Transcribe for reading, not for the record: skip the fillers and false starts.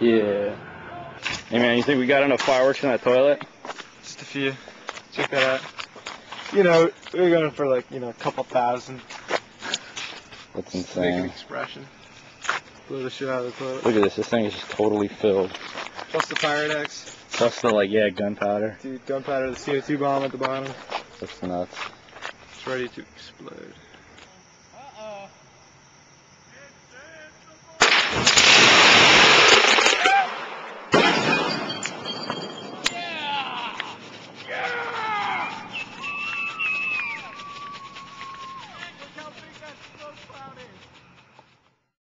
Yeah. Hey man, you think we got enough fireworks in that toilet? Just a few. Check that out. You know, we're going for like, a couple thousand. That's Just to make an insane. expression. Blow the shit out of the toilet. Look at this. This thing is just totally filled. Plus the Pyrex. Plus the, gunpowder. Dude, gunpowder, the CO2 bomb at the bottom. That's nuts. It's ready to explode.